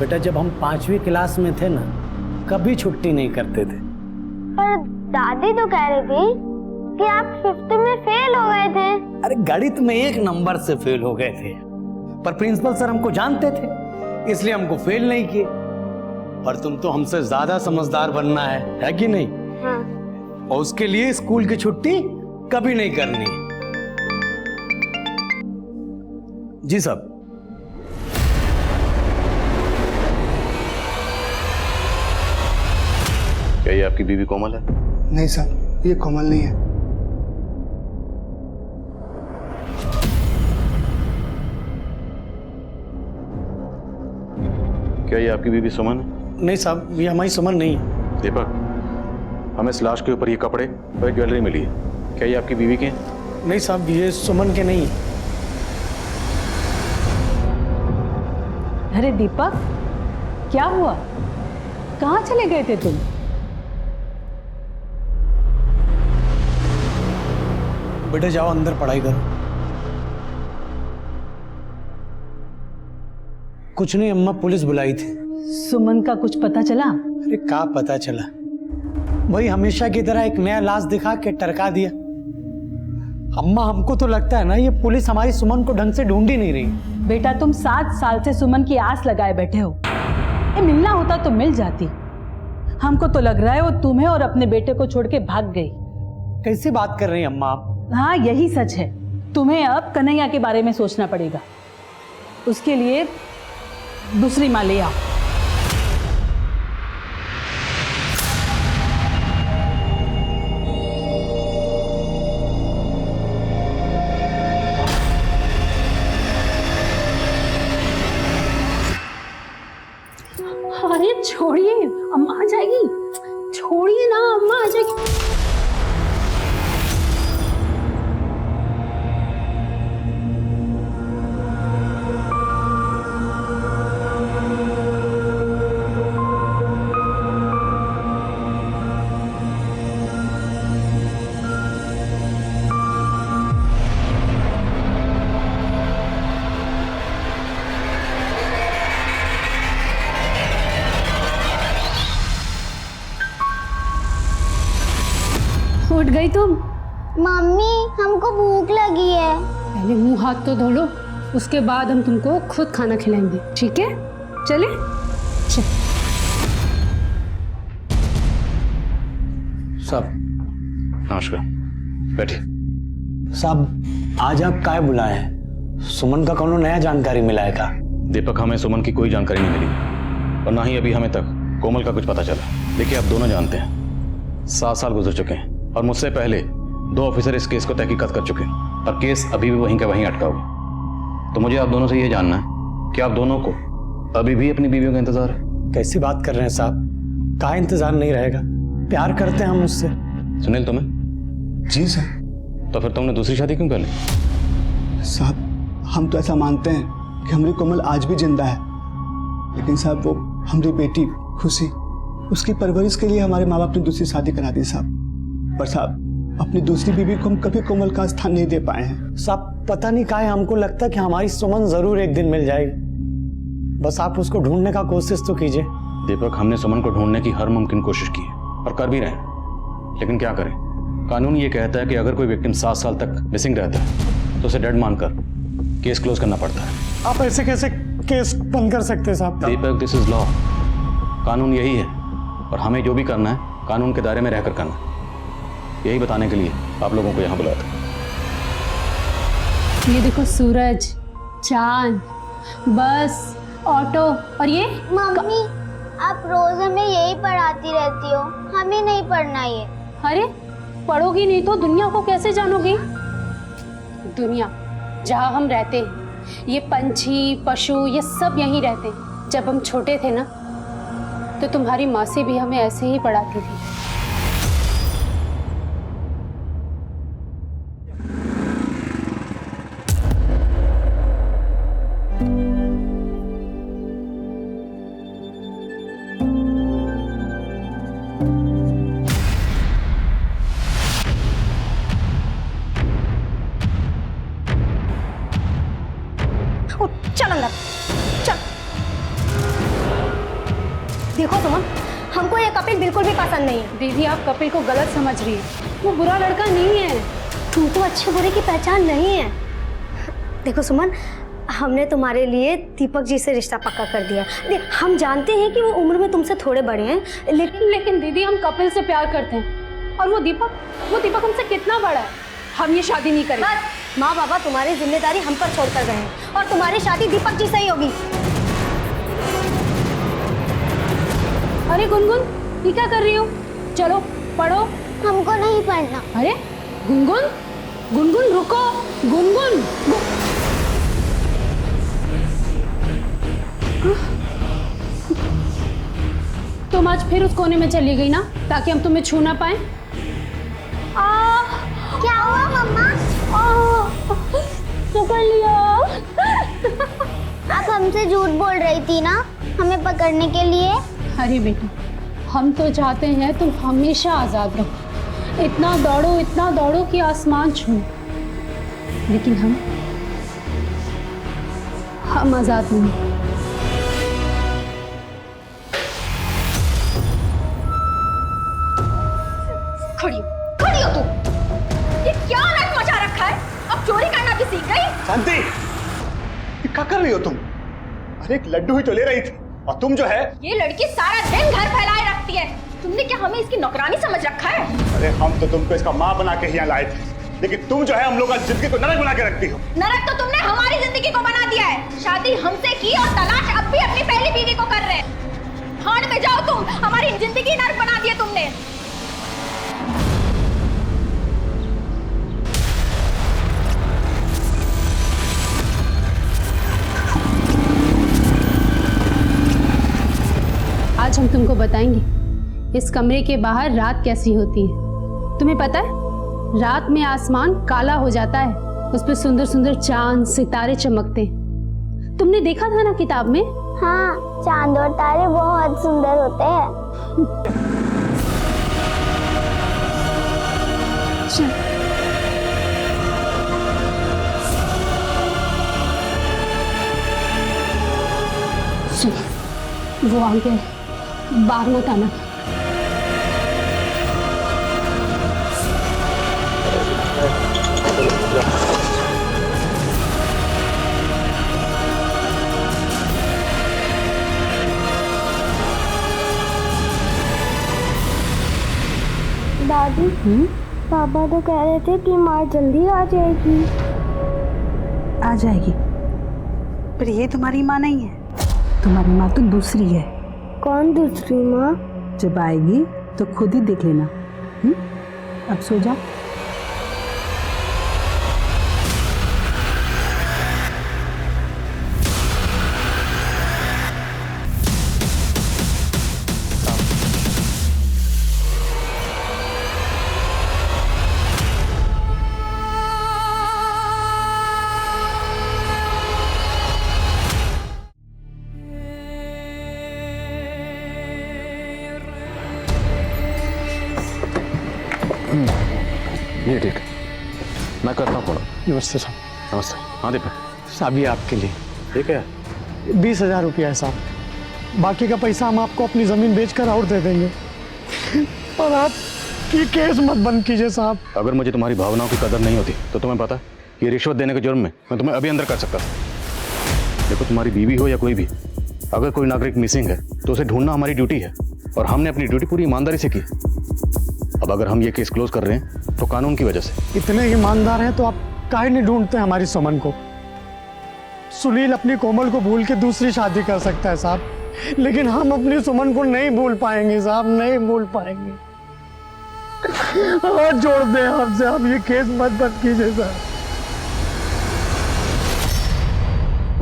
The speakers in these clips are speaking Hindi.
बेटा जब हम 5वीं क्लास में थे ना, कभी छुट्टी नहीं करते थे। पर दादी तो कह रही थी कि आप 5th में फेल हो गए थे। अरे गणित में 1 नंबर से फेल हो गए थे, पर प्रिंसिपल सर हमको जानते थे इसलिए हमको फेल नहीं किए। पर तुम तो हमसे ज्यादा समझदार बनना है कि नहीं? हाँ। और उसके लिए स्कूल की छुट्टी कभी नहीं करनी। जी साहब। क्या ये आपकी बीवी कोमल है? नहीं सर, ये कोमल नहीं है। क्या ये आपकी बीवी सुमन है? नहीं साहब, ये हमारी सुमन नहीं है। दीपक, हमें इस लाश के ऊपर ये कपड़े और ज्वेलरी मिली है, क्या ये आपकी बीवी के हैं? नहीं साहब, ये सुमन के नहीं है। अरे दीपक, क्या हुआ? कहाँ चले गए थे तुम? बेटे जाओ अंदर पढ़ाई करो। कुछ नहीं अम्मा, पुलिस बुलाई थी। सुमन का कुछ पता चला? अरे क्या पता चला, वही हमेशा की तरह एक नया लाश दिखा के टरका दिया। अम्मा हमको तो लगता है ना ये पुलिस हमारी सुमन को ढंग से ढूंढ ही नहीं रही। बेटा तुम 7 साल से सुमन की आस लगाए बैठे हो। ये मिलना होता तो मिल जाती। हमको तो लग रहा है वो तुम्हें और अपने बेटे को छोड़ के भाग गई। कैसी बात कर रही हैं अम्मा आप? हाँ यही सच है। तुम्हें अब कन्हैया के बारे में सोचना पड़ेगा। उसके लिए दूसरी माँ ले आओ। अरे छोड़िए, अम्मा आ जाएगी। छोड़िए ना, अम्मा आ जाएगी। उठ गई तुम? मम्मी हमको भूख लगी है। पहले मुंह हाथ तो धो लो, उसके बाद हम तुमको खुद खाना खिलाएंगे, ठीक है? चले? चल। साहब। नमस्कार, बैठिए। साहब आज आप काय बुलाए हैं? सुमन का कोनो नया जानकारी मिला है का? दीपक, हमें सुमन की कोई जानकारी नहीं मिली और ना ही अभी हमें तक कोमल का कुछ पता चला। देखिए आप दोनों जानते हैं 7 साल गुजर चुके हैं और मुझसे पहले 2 ऑफिसर इस केस को तहकीकात कर चुके हैं और केस अभी भी वहीं का वहीं अटका हुआ। तो मुझे आप दोनों से ये जानना है कि आप दोनों को अभी भी अपनी बीवियों का इंतजार है? कैसी बात कर रहे हैं साहब? का इंतजार नहीं रहेगा? प्यार करते हैं हम उससे। सुनील, तुम्हें? जी सर। तो फिर तुमने दूसरी शादी क्यों कर ली? साहब हम तो ऐसा मानते हैं कि हमारी कोमल आज भी जिंदा है, लेकिन साहब वो हमारी बेटी खुशी, उसकी परवरिश के लिए हमारे माँ बाप ने दूसरी शादी करा दी साहब। पर साहब अपनी दूसरी बीवी को हम कभी कोमल का स्थान नहीं दे पाए हैं। साहब पता नहीं काहे हमको लगता है कि हमारी सुमन जरूर एक दिन मिल जाएगी। बस आप उसको ढूंढने का कोशिश तो कीजिए। दीपक, हमने सुमन को ढूंढने की हर मुमकिन कोशिश की है और कर भी रहे हैं, लेकिन क्या करें, कानून ये कहता है कि अगर कोई विक्टिम 7 साल तक मिसिंग रहता है तो उसे डेड मानकर केस क्लोज करना पड़ता है। आप ऐसे कैसे केस बंद कर सकते हैं साहब? दीपक, दिस इज लॉ। कानून यही है और हमें जो भी करना है कानून के दायरे में रहकर करना है। यही बताने के लिए आप लोगों को यहाँ बुलाया था। ये देखो सूरज, चांद, बस, ऑटो और ये मम्मी आप रोज हमें यही पढ़ाती रहती हो, हमें नहीं पढ़ना ये। अरे पढ़ोगी नहीं तो दुनिया को कैसे जानोगी? दुनिया जहाँ हम रहते हैं, ये पंछी पशु ये सब यहीं रहते हैं। जब हम छोटे थे ना तो तुम्हारी माँ से भी हमें ऐसे ही पढ़ाती थी। चल अंदर चल। देखो सुमन, हमको ये कपिल बिल्कुल भी पसंद नहीं है। दीदी आप कपिल को गलत समझ रही है, वो बुरा लड़का नहीं है। तुमको अच्छे बुरे की पहचान नहीं है। देखो सुमन, हमने तुम्हारे लिए दीपक जी से रिश्ता पक्का कर दिया। देख, हम जानते हैं कि वो उम्र में तुमसे थोड़े बड़े हैं, लेकिन दीदी हम कपिल से प्यार करते हैं, और वो दीपक हमसे कितना बड़ा है। हम ये शादी नहीं करेंगे। बस माँ बाबा तुम्हारी जिम्मेदारी हम पर छोड़ कर गए हैं, और तुम्हारी शादी दीपक जी से ही होगी। अरे गुनगुन, ये क्या कर रही हो? चलो पढ़ो। हमको नहीं पढ़ना। अरे गुनगुन, गुनगुन रुको, गुनगुन। तुम आज फिर उस कोने में चली गई ना, ताकि हम तुम्हें छू ना पाए। क्या हुआ मम्मा? पकड़ लिया। आप हमसे झूठ बोल रही थी ना हमें पकड़ने के लिए। अरे बेटा, हम तो चाहते हैं तुम हमेशा आजाद रहो, इतना दौड़ो कि आसमान छू, लेकिन हम आजाद नहीं। खड़ी हो तुम। ये क्या नाटक मचा रखा है? अब चोरी करना भी सीख गई? शांति, ये क्या कर रही हो तुम? अरे एक लड्डू ही तो ले रही थी, और तुम जो है। ये लड़की सारा दिन घर फैलाए रखती है। तुमने क्या हमें इसकी नौकरानी समझ रखा है? अरे हम तो तुमको इसका माँ बना के यहाँ लाए थे, लेकिन तुम जो है हम लोग की जिंदगी को नरक बना के रखती हो। नरक तो तुमने हमारी जिंदगी को बना दिया है। शादी हमसे की और तलाश अब भी अपनी पहली बीवी को कर रहे हैं। भाड़ में जाओ तुम, हमारी जिंदगी नरक बना दी है तुमने। आज हम तुमको बताएंगे इस कमरे के बाहर रात कैसी होती है। तुम्हें पता है, रात में आसमान काला हो जाता है, उस पर सुंदर सुंदर चांद सितारे चमकते हैं। तुमने देखा था ना किताब में? हाँ, चांद और तारे बहुत सुंदर होते हैं। सुन, वो आ गए, बाहर मत आना। दादी, पापा तो कह रहे थे कि माँ जल्दी आ जाएगी। आ जाएगी, पर ये तुम्हारी माँ नहीं है। तुम्हारी माँ तो दूसरी है। कौन दूसरी माँ? जब आएगी तो खुद ही देख लेना। अब सो जा। ये ठीक है, मैं करता हूँ फोन। नमस्ते साहब। नमस्ते। हाँ दीपक, साहब ये आपके लिए ठीक है। 20,000 रुपया है साहब। बाकी का पैसा हम आपको अपनी जमीन बेचकर और दे देंगे। और आप ये केस मत बंद कीजिए साहब। अगर मुझे तुम्हारी भावनाओं की कदर नहीं होती तो तुम्हें पता ये रिश्वत देने के जुर्म में मैं तुम्हें अभी अंदर कर सकता था। देखो, तुम्हारी बीवी हो या कोई भी, अगर कोई नागरिक मिसिंग है तो उसे ढूंढना हमारी ड्यूटी है, और हमने अपनी ड्यूटी पूरी ईमानदारी से की। अब अगर हम ये केस क्लोज कर रहे हैं तो कानून की वजह से। इतने ईमानदार हैं तो आप काहे नहीं ढूंढते हमारी सुमन को? सुनील अपनी कोमल को भूल के दूसरी शादी कर सकता है साहब, लेकिन हम अपनी सुमन को नहीं भूल पाएंगे साहब, नहीं भूल पाएंगे। हाथ जोड़ दें आपसे, आप ये केस मत बंद कीजिए साहब।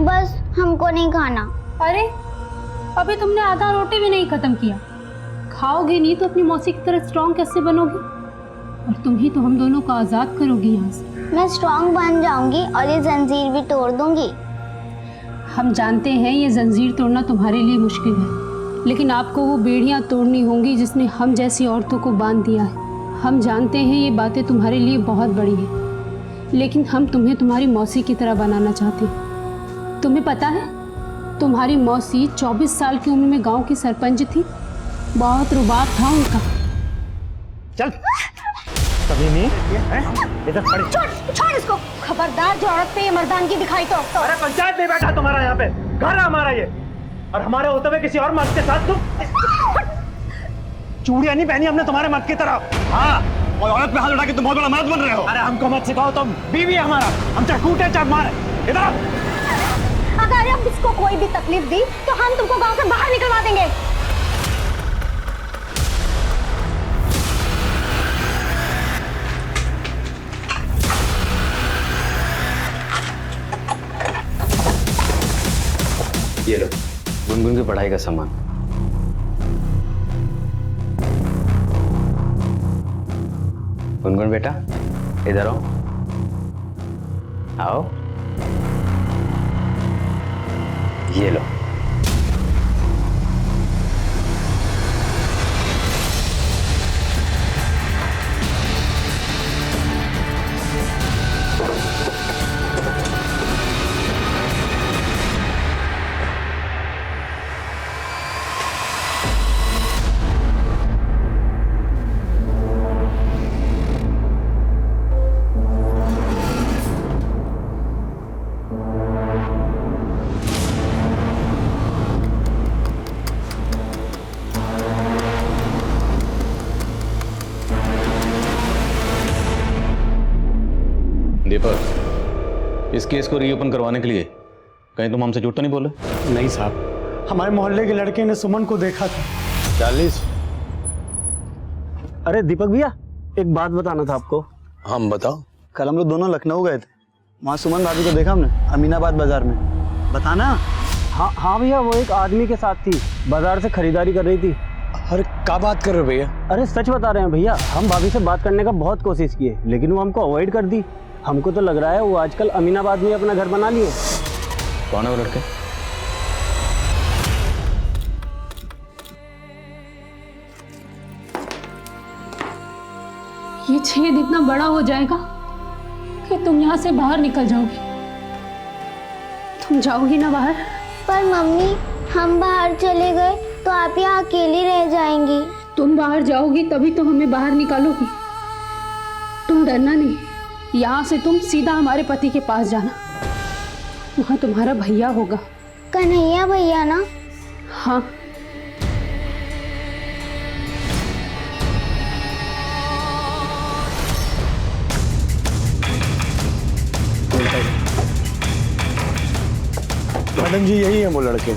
बस हमको नहीं खाना। अरे अभी तुमने आधा रोटी भी नहीं खत्म किया। खाओगी नहीं तो अपनी मौसी की तरह स्ट्रांग कैसे बनोगी? और तुम ही तो हम दोनों को आजाद करोगी यहाँ से। मैं स्ट्रांग बन जाऊंगी और ये जंजीर भी तोड़ दूंगी। हम जानते हैं ये जंजीर तोड़ना तुम्हारे लिए मुश्किल है, लेकिन आपको वो बेड़ियाँ तोड़नी होंगी जिसने हम जैसी औरतों को बांध दिया है। हम जानते हैं ये बातें तुम्हारे लिए बहुत बड़ी हैं, लेकिन हम तुम्हें तुम्हारी मौसी की तरह बनाना चाहते हैं। तुम्हें पता है तुम्हारी मौसी 24 साल की उम्र में गांव की सरपंच थी, बहुत रुबाब था उनका। चल कभी नहीं इधर खड़ी। छोड़ इसको, खबरदार जो औरत पे ये मर्दानगी दिखाई तो। अरे पंचायत नहीं बैठा तुम्हारा यहाँ पे, घर है हमारा ये, और हमारे होते हुए किसी और मर्द के साथ तुम चूड़ियां नहीं पहनी हमने तुम्हारे मर्द की तरह। हाँ, और औरत पे हाथ उठा के तुम बहुत बड़ा मर्द बन रहे हो। अरे हमको मत सिखाओ, तुम बीवी है हमारा, हम चाहे कूटे चाहे मारे। इधर आओ। अगर अब इसको कोई भी तकलीफ दी तो हम तुमको गांव से बाहर निकलवा देंगे। ये लो गुनगुन की पढ़ाई का सामान। गुनगुन बेटा इधर आओ। आओ, ये लो। दीपक, इस केस को रीओपन करवाने के लिए कहीं तुम हमसे झूठ तो नहीं बोले? नहीं साहब, हमारे मोहल्ले के लड़के ने सुमन को देखा था। 40। अरे दीपक भैया, एक बात बताना था आपको। हम बताओ। कल हम लोग दोनों लखनऊ गए थे, वहाँ सुमन भाभी को देखा हमने अमीनाबाद बाजार में। बताना। हाँ हाँ भैया, वो एक आदमी के साथ थी, बाजार से खरीदारी कर रही थी। अरे क्या बात कर रहे हो भैया? अरे सच बता रहे हैं भैया, हम भाभी से बात करने का बहुत कोशिश किए लेकिन वो हमको अवॉइड कर दी। हमको तो लग रहा है वो आजकल अमीनाबाद में अपना घर बना लिए। कौन है वो लड़के? ये छेद इतना बड़ा हो जाएगा कि तुम यहाँ से बाहर निकल जाओगी। तुम जाओगी ना बाहर? पर मम्मी, हम बाहर चले गए तो आप यहाँ अकेली रह जाएंगी। तुम बाहर जाओगी तभी तो हमें बाहर निकालोगी। तुम डरना नहीं, यहाँ से तुम सीधा हमारे पति के पास जाना, वहाँ तुम्हारा भैया होगा। कन्हैया भैया ना? हाँ। मैडम जी, यही है वो लड़के।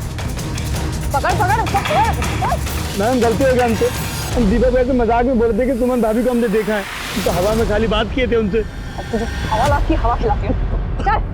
पकड़ पकड़ उसको, पकड़। मैम गलती हो गया हमसे, हम दीपक भैया से मजाक में बोल रहे थे कि सुमन भाभी को हमने देखा है, तो हवा में खाली बात किए थे उनसे। हवा लाती, हवा खिलाती हूँ। चल।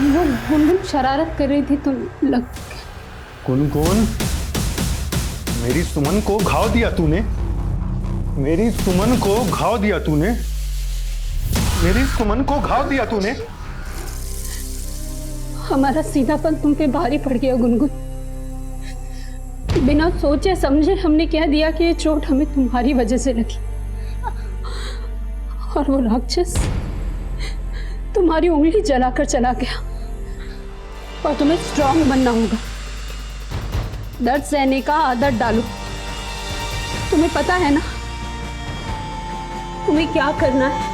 वो गुनगुन शरारत कर रही थी तो लग। गुनगुन, मेरी सुमन को घाव दिया तूने, मेरी सुमन को घाव दिया तूने, मेरी सुमन को घाव दिया तूने। हमारा सीधापन तुम पे भारी पड़ गया गुनगुन। बिना सोचे समझे हमने कह दिया कि ये चोट हमें तुम्हारी वजह से लगी, और वो राक्षस तुम्हारी उंगली जलाकर चला गया। और तुम्हें स्ट्रांग बनना होगा, दर्द सहने का आदत डालो। तुम्हें पता है ना तुम्हें क्या करना है।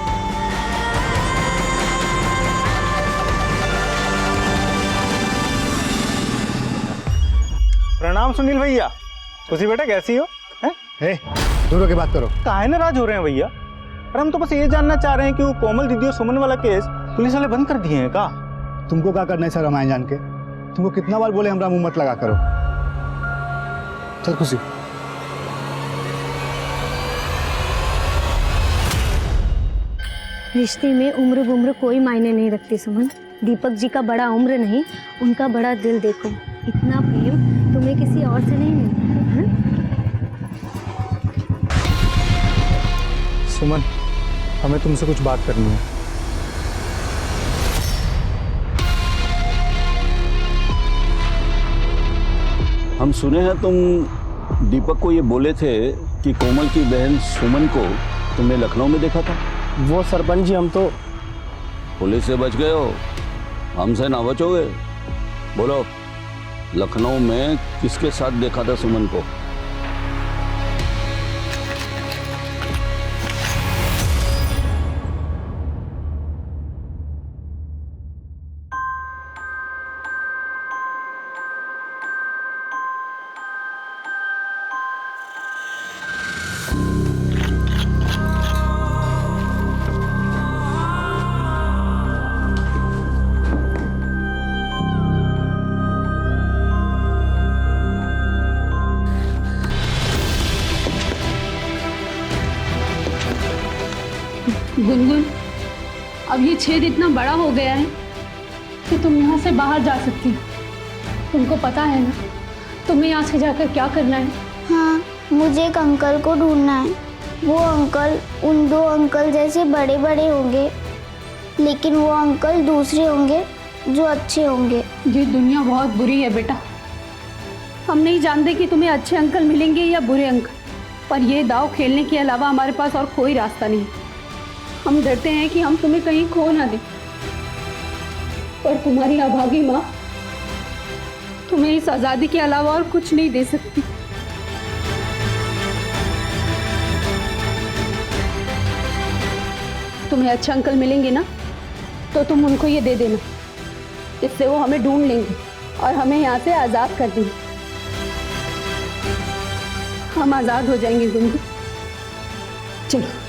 प्रणाम सुनील भैया। खुशी बेटा कैसी हो? हे, दूर होके बात करो। काहे नाराज हो रहे हैं भैया? अरे हम तो बस ये जानना चाह रहे हैं कि वो कोमल दीदी और सुमन वाला केस पुलिस वाले बंद कर दिए हैं का? तुमको क्या करना है सर रामायण जान के? तुमको कितना बार बोले हमरा मुंह मत लगा करो। चल खुशी। रिश्ते में उम्र गुम्र कोई मायने नहीं रखती सुमन। दीपक जी का बड़ा उम्र नहीं, उनका बड़ा दिल देखो। इतना प्रेम तुम्हें किसी और से नहीं मिलता है ना? सुमन, हमें तुमसे कुछ बात करनी है। हम सुने हैं तुम दीपक को ये बोले थे कि कोमल की बहन सुमन को तुमने लखनऊ में देखा था। वो सरपंच जी, हम तो पुलिस से बच गए हो, हमसे ना बचोगे। बोलो, लखनऊ में किसके साथ देखा था सुमन को? गुनगुन, अब ये छेद इतना बड़ा हो गया है कि तुम यहाँ से बाहर जा सकती हो। तुमको पता है ना तुम्हें यहाँ से जाकर क्या करना है? हाँ, मुझे एक अंकल को ढूंढना है। वो अंकल उन दो अंकल जैसे बड़े बड़े होंगे, लेकिन वो अंकल दूसरे होंगे जो अच्छे होंगे। ये दुनिया बहुत बुरी है बेटा। हम नहीं जानते कि तुम्हें अच्छे अंकल मिलेंगे या बुरे अंकल, पर ये दाव खेलने के अलावा हमारे पास और कोई रास्ता नहीं। हम डरते हैं कि हम तुम्हें कहीं खो ना दें, पर तुम्हारी अभागी माँ तुम्हें इस आज़ादी के अलावा और कुछ नहीं दे सकती। तुम्हें अच्छे अंकल मिलेंगे ना, तो तुम उनको ये दे देना, इससे वो हमें ढूंढ लेंगे और हमें यहाँ से आज़ाद कर देंगे। हम आज़ाद हो जाएंगे गुनगुन। चलो।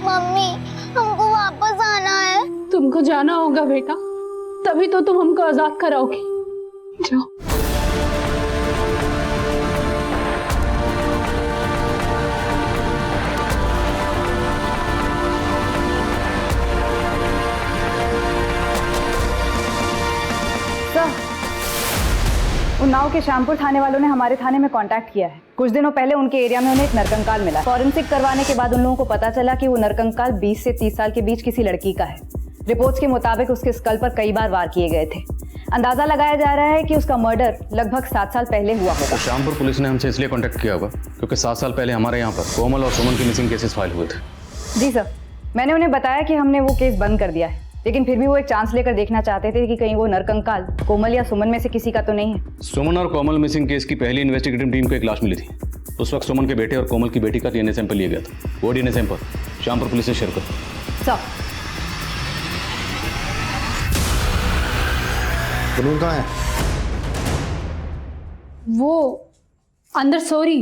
मम्मी, हमको वापस आना है। तुमको जाना होगा बेटा, तभी तो तुम हमको आज़ाद कराओगी। जाओ। उन्नाव के श्यामपुर थाने वालों ने हमारे थाने में कांटेक्ट किया है। कुछ दिनों पहले उनके एरिया में उन्हें एक नरकंकाल मिला। फॉरेंसिक करवाने के बाद उन लोगों को पता चला कि वो नरकंकाल 20 से 30 साल के बीच किसी लड़की का है। रिपोर्ट्स के मुताबिक उसके स्कल पर कई बार वार किए गए थे। अंदाजा लगाया जा रहा है कि उसका मर्डर लगभग 7 साल पहले हुआ होगा। तो श्यामपुर पुलिस ने हमसे इसलिए कांटेक्ट किया होगा क्योंकि 7 साल पहले हमारे यहाँ पर कोमल और सुमन की मिसिंग केसेस फाइल हुए थे। जी सर, मैंने उन्हें बताया कि हमने वो केस बंद कर दिया है, लेकिन फिर भी वो एक चांस लेकर देखना चाहते थे कि कहीं वो नरकंकाल कोमल या सुमन में से किसी का तो नहीं है। सुमन और कोमल मिसिंग केस की पहली इन्वेस्टिगेटिव टीम को एक लाश मिली थी। उस वक्त सुमन के बेटे और कोमल की बेटी का डीएनए सैंपल लिया गया था। वो डीएनए सैंपल श्यामपुर पुलिस से शेयर कर। सर, गुनगुन कहाँ है? वो अंदर सो रही।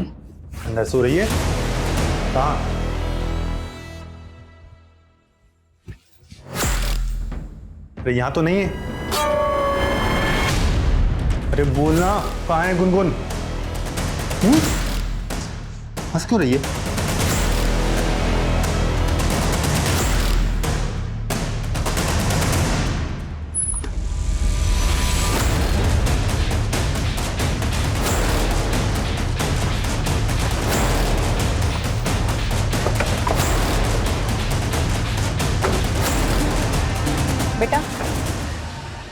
अंदर सो रही है? कहाँ? अरे यहाँ तो नहीं है। अरे बोलना, कहाँ है गुनगुन? हंस क्यों रही है? बेटा,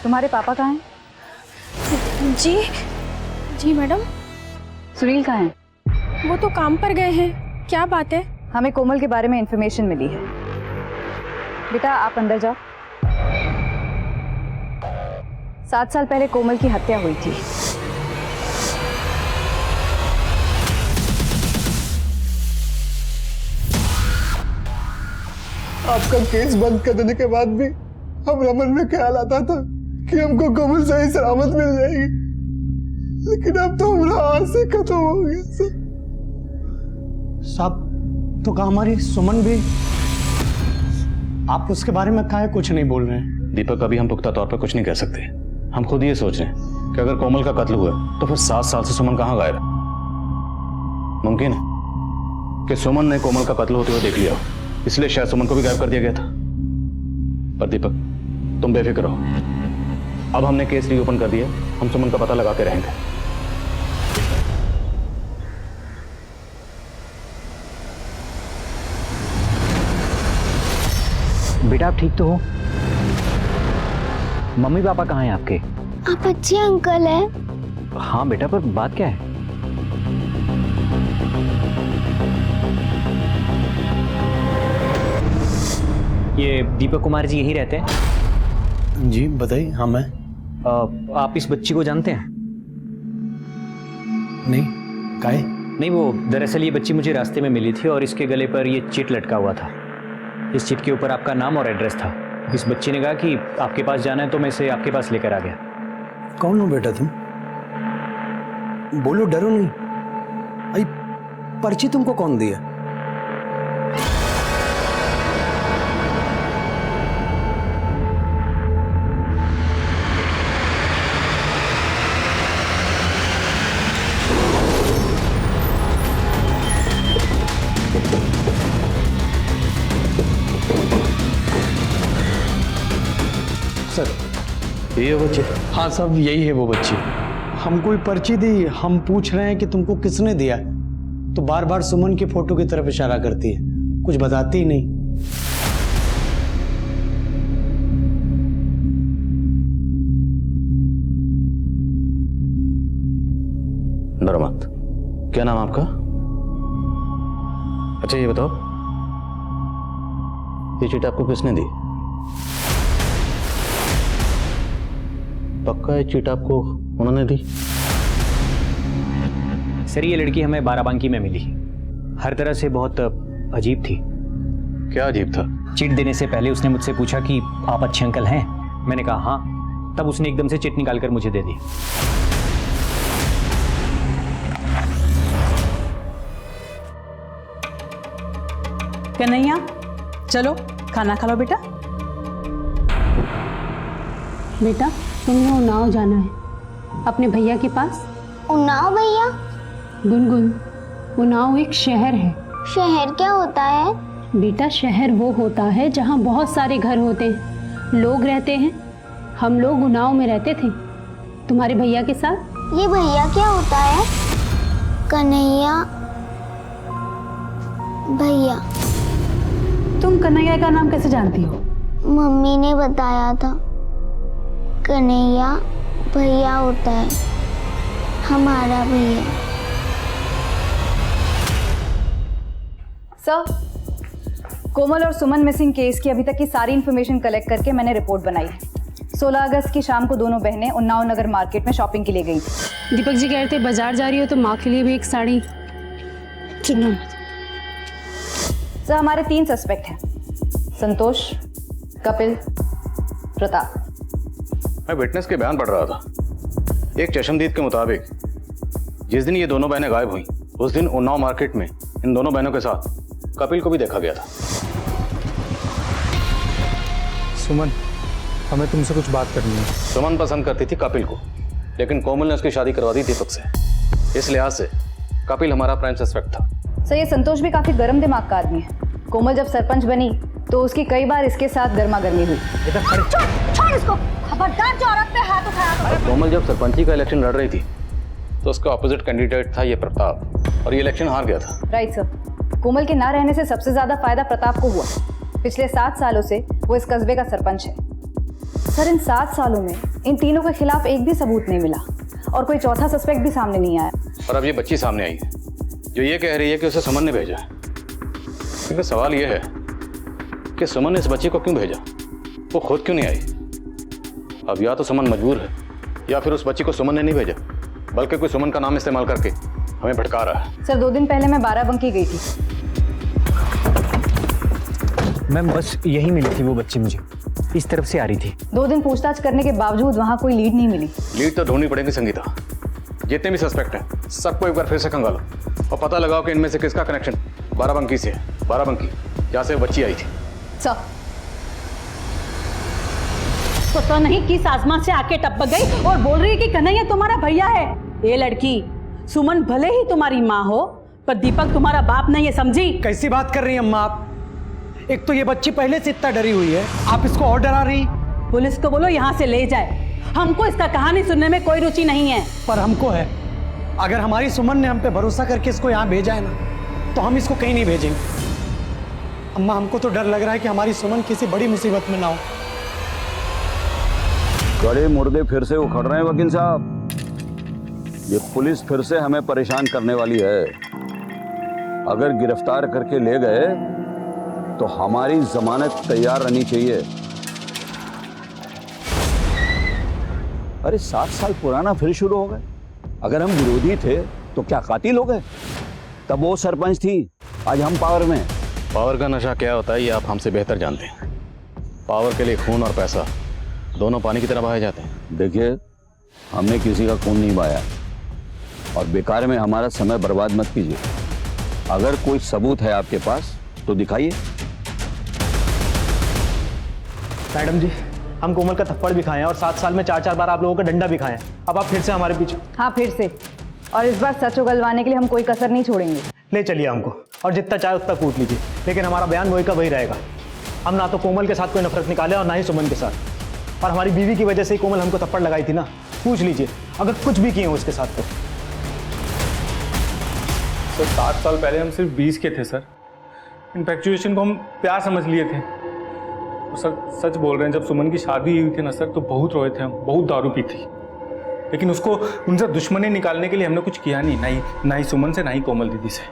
तुम्हारे पापा कहाँ हैं? जी जी मैडम। सुनील कहाँ हैं? वो तो काम पर गए हैं। क्या बात है? हमें कोमल के बारे में इंफॉर्मेशन मिली है। बेटा, आप अंदर जाओ। 7 साल पहले कोमल की हत्या हुई थी। आपका केस बंद कर देने के बाद भी हमारे मन में ख्याल आता था कि हमको कोमल सही सलामत मिल जाएगी, लेकिन अब तो हमारा आज से खत्म हो गया सर। साहब, तो कहा हमारी सुमन भी? आप उसके बारे में काहे कुछ नहीं बोल रहे हैं? दीपक, अभी हम पुख्ता तौर पर कुछ नहीं कह सकते। हम खुद ये सोच रहे हैं कि अगर कोमल का कत्ल हुआ तो फिर 7 साल से सुमन कहाँ गायब है? मुमकिन है कि सुमन ने कोमल का कत्ल होते हुए देख लिया हो, इसलिए शायद सुमन को भी गायब कर दिया गया था। पर दीपक, तुम बेफिक्र रहो। अब हमने केस रीओपन कर दिया, हम सुमन का पता लगा के रहेंगे। बेटा आप ठीक तो हो? मम्मी पापा कहाँ हैं आपके? आप अच्छे अंकल हैं। हाँ बेटा, पर बात क्या है? ये दीपक कुमार जी यही रहते हैं? जी बताइए। हाँ मैं। आप इस बच्ची को जानते हैं? नहीं। काहे? नहीं, वो दरअसल ये बच्ची मुझे रास्ते में मिली थी और इसके गले पर ये चिट लटका हुआ था। इस चिट के ऊपर आपका नाम और एड्रेस था। इस बच्ची ने कहा कि आपके पास जाना है तो मैं इसे आपके पास लेकर आ गया। कौन हो बेटा तुम? बोलो, डरो नहीं। आई पर्ची तुमको कौन दिया? ये है बच्चे? हाँ सब यही है वो बच्ची। हमको ही पर्ची दी, हम पूछ रहे हैं कि तुमको किसने दिया, तो बार बार सुमन की फोटो की तरफ इशारा करती है, कुछ बताती ही नहीं। डरो मत। क्या नाम आपका? अच्छा ये बताओ, ये चिट आपको किसने दी? पक्का ये चिट आपको उन्होंने दी? सर ये लड़की हमें बाराबंकी में मिली। हर तरह से बहुत अजीब थी। क्या अजीब था? चिट देने से पहले उसने मुझसे पूछा कि आप अच्छे अंकल हैं? मैंने कहा हाँ। तब उसने एकदम से चिट निकालकर मुझे दे दी। कन्हैया चलो खाना खा लो बेटा। बेटा तुमने उन्नाव जाना है अपने भैया के पास। उन्नाव भैया? गुनगुन, उन्नाव एक शहर है। शहर क्या होता है? बेटा शहर वो होता है जहाँ बहुत सारे घर होते हैं, लोग रहते हैं। हम लोग उन्नाव में रहते थे तुम्हारे भैया के साथ। ये भैया क्या होता है? कन्हैया भैया। तुम कन्हैया का नाम कैसे जानती हो? मम्मी ने बताया था। कन्हैया भैया होता है, हमारा भैया। सर, कोमल और सुमन मिसिंग केस की अभी तक की सारी इन्फॉर्मेशन कलेक्ट करके मैंने रिपोर्ट बनाई है। 16 अगस्त की शाम को दोनों बहनें उन्नाव नगर मार्केट में शॉपिंग के लिए गई थी। दीपक जी कह रहे थे बाजार जा रही हो तो माँ के लिए भी एक साड़ी। चलो सर हमारे 3 सस्पेक्ट हैं, संतोष, कपिल, प्रताप। मैं विटनेस के बयान पढ़ रहा था। एक चशमदीद के मुताबिक जिस दिन ये दोनों बहनें गायब हुई उस दिन उन्नाव मार्केट में इन दोनों बहनों के साथ कपिल को भी देखा गया था। सुमन, हमें तुमसे कुछ बात करनी है। सुमन पसंद करती थी कपिल को, लेकिन कोमल ने उसकी शादी करवा दी दीपक से। इस लिहाज से कपिल हमारा प्राइम सस्पेक्ट था। सर ये संतोष भी काफी गर्म दिमाग का आदमी है। कोमल जब सरपंच बनी तो उसकी कई बार इसके साथ गर्मा गर्मी हुई। छोड़ इसको, खबरदार जो औरत पे हाथ उठाया। कोमल जब सरपंची का इलेक्शन लड़ रही थी तो उसका ऑपोजिट कैंडिडेट था ये प्रताप, और ये इलेक्शन हार गया था। Right sir. कोमल के ना रहने से सबसे ज्यादा फायदा प्रताप को हुआ। पिछले 7 सालों से वो इस कस्बे का सरपंच है। सर इन 7 सालों में इन तीनों के खिलाफ एक भी सबूत नहीं मिला और कोई चौथा सस्पेक्ट भी सामने नहीं आया। और अब ये बच्ची सामने आई है जो ये कह रही है कि उसे सुमन ने भेजा। क्योंकि सवाल ये है कि सुमन ने इस बच्ची को क्यों भेजा, वो खुद क्यों नहीं आई? अब या तो सुमन मजबूर है या फिर उस बच्ची को सुमन ने नहीं भेजा, बल्कि कोई सुमन का नाम इस्तेमाल करके हमें भटका रहा है। सर 2 दिन पहले मैं बाराबंकी गई थी। मैम बस यही मिली थी वो बच्ची मुझे, इस तरफ से आ रही थी। 2 दिन पूछताछ करने के बावजूद वहाँ कोई लीड नहीं मिली। लीड तो ढूंढनी पड़ेगी संगीता। जितने भी सस्पेक्ट हैं सबको एक बार फिर से खंगालो और पता लगाओ कि इनमें से किसका कनेक्शन बाराबंकी से है। बाराबंकी जहाँ से बच्ची आई थी। सर पता नहीं किस आसमान से आके टपक गई और बोल रही है कि कन्हैया तुम्हारा भैया है। ये लड़की, सुमन भले ही तुम्हारी माँ हो पर दीपक तुम्हारा बाप नहीं है, समझी? कैसी बात कर रही हैं अम्मा आप? एक तो ये बच्ची पहले से इतना डरी हुई है, आप इसको और डरा रही। पुलिस को बोलो यहाँ से ले जाए, हमको इसका कहानी सुनने में कोई रुचि नहीं है। पर हमको है। अगर हमारी सुमन ने हम पे भरोसा करके इसको यहाँ भेजा है ना, तो हम इसको कहीं नहीं भेजेंगे। अम्मा हमको तो डर लग रहा है कि हमारी सुमन किसी बड़ी मुसीबत में ना हो। गड़े मुर्दे फिर से उखड़ रहे हैं वकील साहब। ये पुलिस फिर से हमें परेशान करने वाली है। अगर गिरफ्तार करके ले गए तो हमारी जमानत तैयार रहनी चाहिए। अरे 7 साल पुराना फिर शुरू हो गए। अगर हम विरोधी थे तो क्या कातिल हो गए? तब वो सरपंच थी, आज हम पावर में। पावर का नशा क्या होता है ये आप हमसे बेहतर जानते हैं। पावर के लिए खून और पैसा दोनों पानी की तरह बहाए जाते हैं। देखिए, हमने किसी का खून नहीं बहाया और बेकार में हमारा समय बर्बाद मत कीजिए। अगर कोई सबूत है आपके पास तो दिखाइए। मैडम जी, हम कोमल का थप्पड़ भी खाए हैं और 7 साल में 4-4 बार आप लोगों का डंडा भी खाए हैं। अब आप फिर से हमारे पीछे। हाँ, फिर से। और इस बार सच उगलवाने के लिए हम कोई कसर नहीं छोड़ेंगे। ले चलिए हमको, और जितना चाहे उतना कूट लीजिए, लेकिन हमारा बयान वही का वही रहेगा। हम ना तो कोमल के साथ कोई नफरत निकाले और ना ही सुमन के साथ। और हमारी बीवी की वजह से ही कोमल हमको थप्पड़ लगाई थी ना, पूछ लीजिए अगर कुछ भी किए हो उसके साथ तो। सर 7 साल पहले हम सिर्फ 20 के थे सर। इन्फेक्चुएशन को हम प्यार समझ लिए थे। तो सर सच बोल रहे हैं, जब सुमन की शादी हुई थी ना सर, तो बहुत रोए थे हम, बहुत दारू पी थी। लेकिन उसको उनसे दुश्मनी निकालने के लिए हमने कुछ किया नहीं, ना ही सुमन से, ना ही कोमल दीदी से।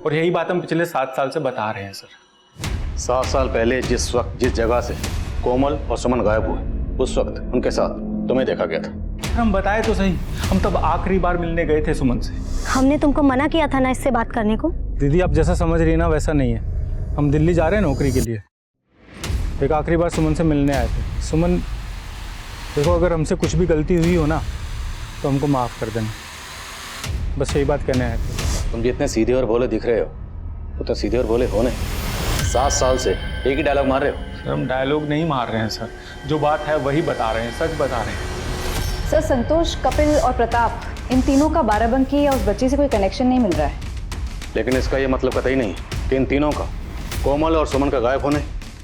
और यही बात हम पिछले 7 साल से बता रहे हैं सर। 7 साल पहले जिस वक्त जिस जगह से कोमल और सुमन गायब हुए, उस वक्त उनके साथ तुम्हें देखा गया था। हम बताए तो सही, हम तब आखिरी बार मिलने गए थे सुमन से। हमने तुमको मना किया था ना इससे बात करने को। दीदी आप जैसा समझ रही है ना वैसा नहीं है। हम दिल्ली जा रहे हैं नौकरी के लिए। एक आखिरी बार सुमन से मिलने आए थे। सुमन देखो, अगर हमसे कुछ भी गलती हुई हो ना तो हमको माफ़ कर देना, बस यही बात कहने आए थे। तुम जितने सीधे और भोले दिख रहे हो उतने सीधे और भोले हो नहीं। 7 साल से एक ही डायलॉग मार रहे हो। सर हम डायलॉग नहीं मार रहे हैं सर, जो बात है वही बता रहे हैं, सच बता रहे हैं। सर, संतोष, कपिल और प्रताप, इन तीनों का बाराबंकी या उस बच्ची से कोई कनेक्शन नहीं मिल रहा है। लेकिन इसका ये मतलब कतई नहीं कि इन तीनों का कोमल और सुमन का गायब होने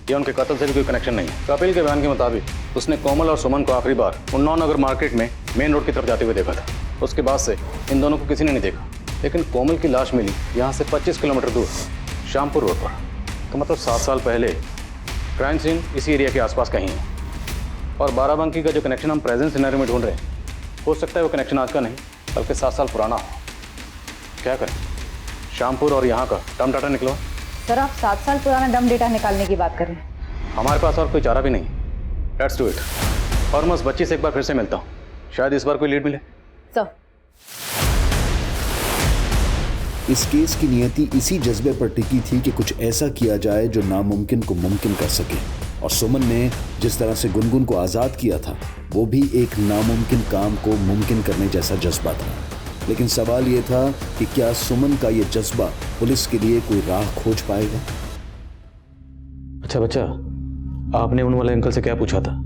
या उनके कत्ल से भी कोई कनेक्शन नहीं है। कपिल के बयान के मुताबिक उसने कोमल और सुमन को आखिरी बार उन्नाव नगर मार्केट में मेन रोड की तरफ जाते हुए देखा था। उसके बाद से इन दोनों को किसी ने नहीं देखा। लेकिन कोमल की लाश मिली यहाँ से 25 किलोमीटर दूर श्यामपुर रोड पर। तो मतलब 7 साल पहले क्राइम सीन इसी एरिया के आसपास कहीं है। और बाराबंकी का जो कनेक्शन हम प्रेजेंट सिनेरियो में ढूंढ रहे हैं, हो सकता है वो कनेक्शन आज का नहीं बल्कि 7 साल पुराना हो। क्या करें, श्यामपुर और यहाँ का टर्म डाटा निकलवा। सर, आप 7 साल पुराना डम डेटा निकालने की बात करें। हमारे पास और कोई चारा भी नहीं। Let's do it. और मैं उस बच्ची से एक बार फिर से मिलता हूँ, शायद इस बार कोई लीड मिले। सर, इस केस की नियति इसी जज्बे पर टिकी थी कि कुछ ऐसा किया जाए जो नामुमकिन को मुमकिन कर सके। और सुमन ने जिस तरह से गुनगुन को आज़ाद किया था, वो भी एक नामुमकिन काम को मुमकिन करने जैसा जज्बा था। लेकिन सवाल ये था कि क्या सुमन का ये जज्बा पुलिस के लिए कोई राह खोज पाएगा? अच्छा बच्चा, आपने उन वाले अंकल से क्या पूछा था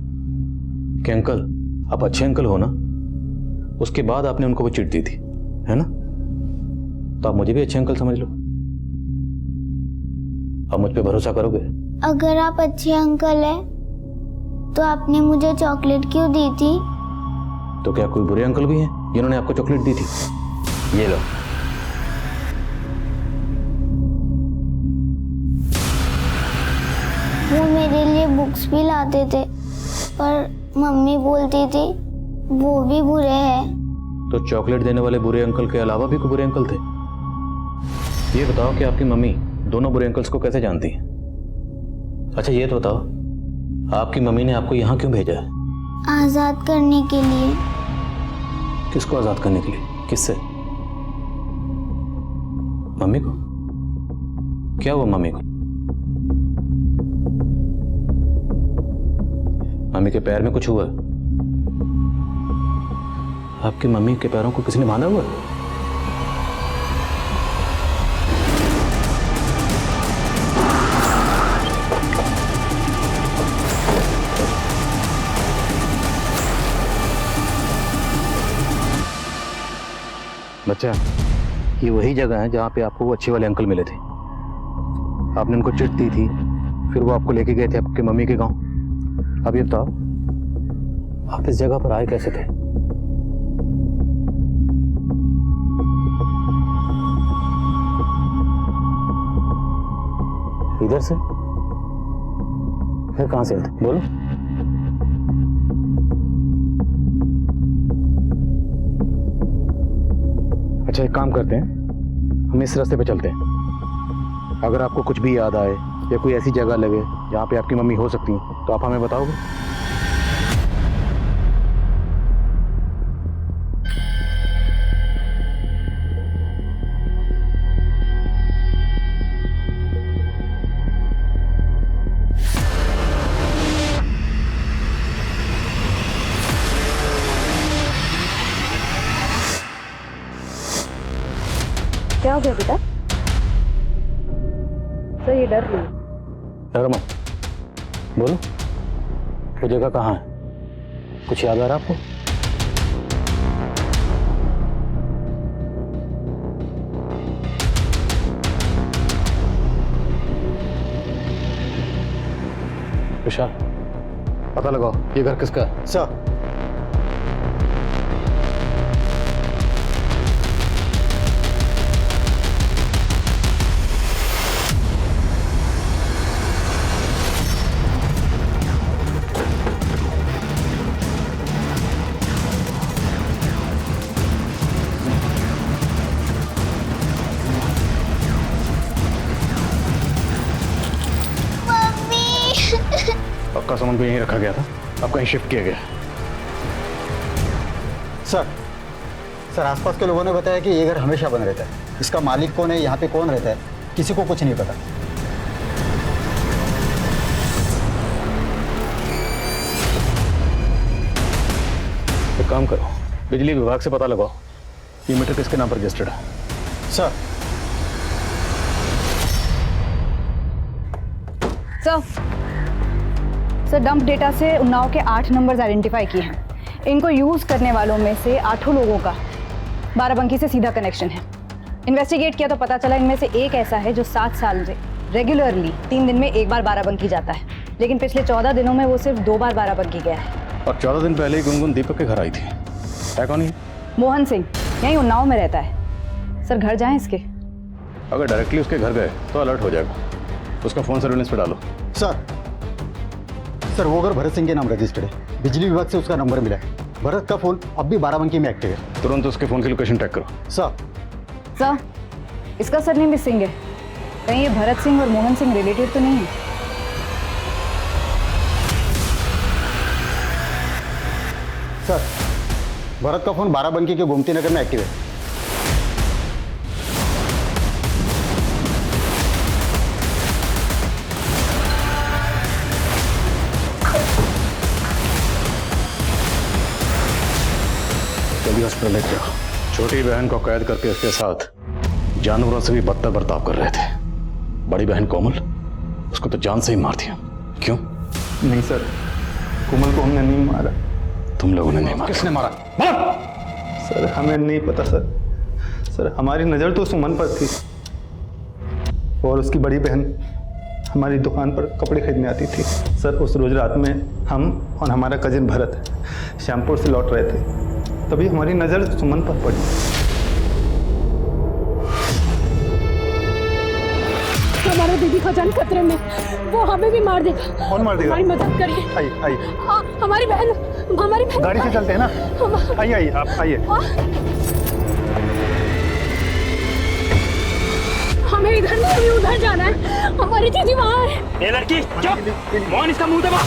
कि अंकल आप अच्छे अंकल हो ना? उसके बाद आपने उनको वो चिट दी थी, है ना? तो आप मुझे भी अच्छे अंकल समझ लो। आप मुझ पे भरोसा करोगे? अगर आप अच्छे अंकल हैं तो आपने मुझे चॉकलेट क्यों दी थी? तो क्या कोई बुरे अंकल भी हैं जिन्होंने आपको चॉकलेट दी थी? ये लो। वो मेरे लिए बुक्स भी लाते थे, पर मम्मी बोलती थी वो भी बुरे हैं। तो चॉकलेट देने वाले बुरे अंकल के अलावा भी कोई बुरे अंकल थे? ये बताओ कि आपकी मम्मी दोनों बुरे अंकल्स को कैसे जानती है? अच्छा ये तो बताओ, आपकी मम्मी ने आपको यहाँ क्यों भेजा है? आजाद करने के लिए। किसको आजाद करने के लिए? किससे? मम्मी को? क्या हुआ मम्मी को? मम्मी के पैर में कुछ हुआ? आपकी मम्मी के पैरों को किसी ने बांधा हुआ? बच्चा, ये वही जगह है जहाँ पे आपको वो अच्छे वाले अंकल मिले थे। आपने उनको चिट दी थी, फिर वो आपको लेके गए थे आपके मम्मी के गांव। अब ये बताओ, आप इस जगह पर आए कैसे थे? इधर से? फिर कहां से आए थे? बोलो। अच्छा, एक काम करते हैं, हम इस रास्ते पे चलते हैं। अगर आपको कुछ भी याद आए या कोई ऐसी जगह लगे जहाँ पे आपकी मम्मी हो सकती हैं, तो आप हमें बताओगे। क्या हो गया बेटा? सर ये डर रही है। डरो मत, बोलो वो जगह कहाँ है? कुछ याद आ रहा आपको? विशाल, पता लगाओ ये घर किसका है। सर आपका सामान को यहीं रखा गया था, अब कहीं शिफ्ट किया गया। सर आसपास के लोगों ने बताया कि ये घर हमेशा बंद रहता है। इसका मालिक कौन है, यहाँ पे कौन रहता है, किसी को कुछ नहीं पता। एक काम करो, बिजली विभाग से पता लगाओ ये मीटर किसके नाम पर रजिस्टर्ड है। सर डंप डेटा से उन्नाव के 8 नंबर्स आइडेंटिफाई किए हैं। इनको यूज करने वालों में से 8 लोगों का बाराबंकी से सीधा कनेक्शन है। इन्वेस्टिगेट किया तो पता चला इनमें से एक ऐसा है जो 7 साल से रेगुलरली 3 दिन में एक बार बाराबंकी जाता है, लेकिन पिछले 14 दिनों में वो सिर्फ 2 बार बाराबंकी गया है। और 14 दिन पहले ही गुनगुन दीपक के घर आई थी। है कौन है? मोहन सिंह, यहीं उन्नाव में रहता है। सर घर जाएं इसके? अगर डायरेक्टली उसके घर गए तो अलर्ट हो जाएगा, उसका फोन सर्विलेंस पे डालो। सर वो घर भरत सिंह के नाम रजिस्टर्ड है। बिजली विभाग से उसका नंबर मिला है। भरत का फोन अब भी बाराबंकी में एक्टिव है। तुरंत उसके फोन की लोकेशन ट्रैक करो। सर इसका सरनेम भी सिंह है। कहीं ये भरत सिंह और मोहन सिंह रिलेटिव तो नहीं है? सर भरत का फोन बाराबंकी के गोमती नगर में एक्टिव है। जल्दी हॉस्पिटल लेके जाओ। छोटी बहन को कैद करके इसके साथ जानवरों से भी बदतर बर्ताव कर रहे थे। बड़ी बहन कोमल, उसको तो जान से ही मार दिया। क्यों? नहीं सर, कोमल को हमने नहीं मारा। तुम लोगों ने नहीं मारा? किसने मारा? सर हमें नहीं पता सर। सर हमारी नज़र तो सुमन पर थी और उसकी बड़ी बहन हमारी दुकान पर कपड़े खरीदने आती थी। सर उस रोज रात में हम और हमारा कजिन भरत श्यामपुर से लौट रहे थे, तभी हमारी नज़र सुमन पर पड़ी। हमारा दीदी का जान खतरे में, वो हमें भी मार देगा। कौन मार देगा? हमारी मदद करिए। आइए हमारी बहन गाड़ी से चलते हैं ना। आइए आप आइए। हमें इधर नहीं, हमें उधर जाना है। हमारी दीदी वहाँ है। ये लड़की चुप, मोहन इसका मुंह दबा।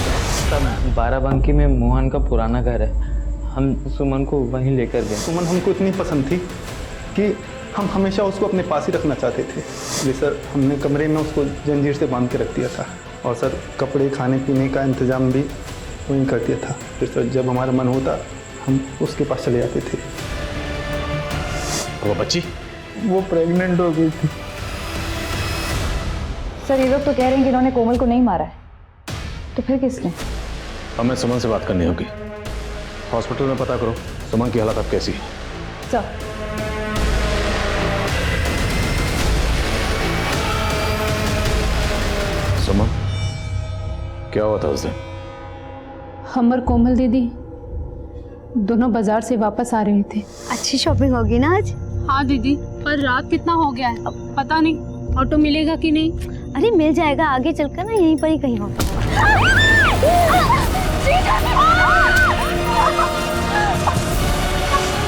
बाराबंकी में मोहन का पुराना घर है, हम सुमन को वहीं लेकर गए। सुमन हमको इतनी पसंद थी कि हम हमेशा उसको अपने पास ही रखना चाहते थे। इसलिए सर हमने कमरे में उसको जंजीर से बांध के रख दिया था और सर कपड़े खाने पीने का इंतजाम भी वहीं कर दिया था। फिर सर जब हमारा मन होता हम उसके पास चले जाते थे। वो बच्ची? वो प्रेग्नेंट हो गई थी। सर ये लोग तो कह रहे हैं कि इन्होंने कोमल को नहीं मारा है, तो फिर किसने? हमें सुमन से बात करनी होगी। हॉस्पिटल में पता करो सुमन की हालत अब कैसी है। सर सुमन, क्या हुआ था उस दिन? हम और कोमल दीदी दोनों बाजार से वापस आ रहे थे। अच्छी शॉपिंग होगी ना आज? हाँ दीदी, पर रात कितना हो गया है अब पता नहीं ऑटो मिलेगा कि नहीं। अरे मिल जाएगा, आगे चलकर ना यहीं पर ही कहीं होगा।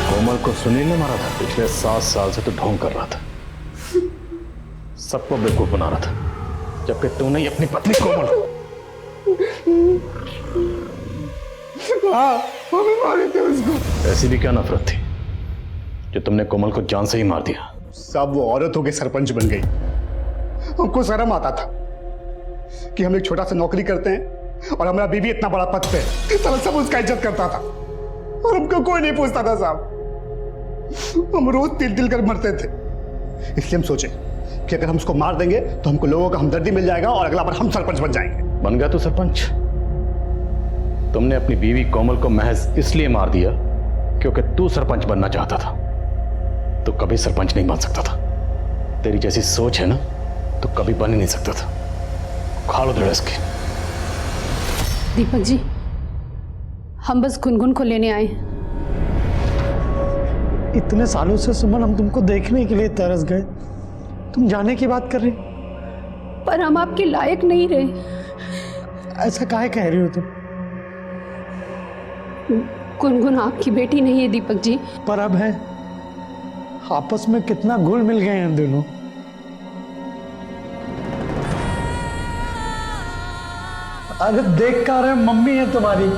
कोमल को सुनील ने मारा था। पिछले 7 साल से तो ढोंग कर रहा था, सबको बेवकूफ बना रहा था, जबकि तूने ही अपनी पत्नी कोमल को। मारे थे उसको। ऐसी भी क्या नफरत थी जो तुमने कोमल को जान से ही मार दिया? सब वो औरत होके सरपंच बन गई। हमको शर्म आता था कि हम एक छोटा सा नौकरी करते हैं और हमारा बीवी इतना बड़ा पद पे, सब उसका इज्जत करता था और हमको कोई नहीं पूछता था साहब। हम रोज तिल कर मरते थे। इसलिए हम सोचे कि अगर हम उसको मार देंगे तो हमको लोगों का हमदर्दी मिल जाएगा और अगला बार हम सरपंच बन जाएंगे। बन गया तू सरपंच? तुमने अपनी बीवी कोमल को महज इसलिए मार दिया क्योंकि तू सरपंच बनना चाहता था। तो कभी सरपंच नहीं बन सकता था। तेरी जैसी सोच है ना, तो कभी बन ही नहीं सकता था। खा लो धड़स के। दीपक जी, हम बस गुनगुन को लेने आए। इतने सालों से सुमन हम तुमको देखने के लिए तरस गए, तुम जाने की बात कर रही? पर हम आपके लायक नहीं रहे। ऐसा काहे कह रही हो तुम? गुनगुन आपकी बेटी नहीं है दीपक जी। पर अब है। आपस में कितना घुल मिल गए हैं दोनों। अरे देख कर रहे, मम्मी है तुम्हारी।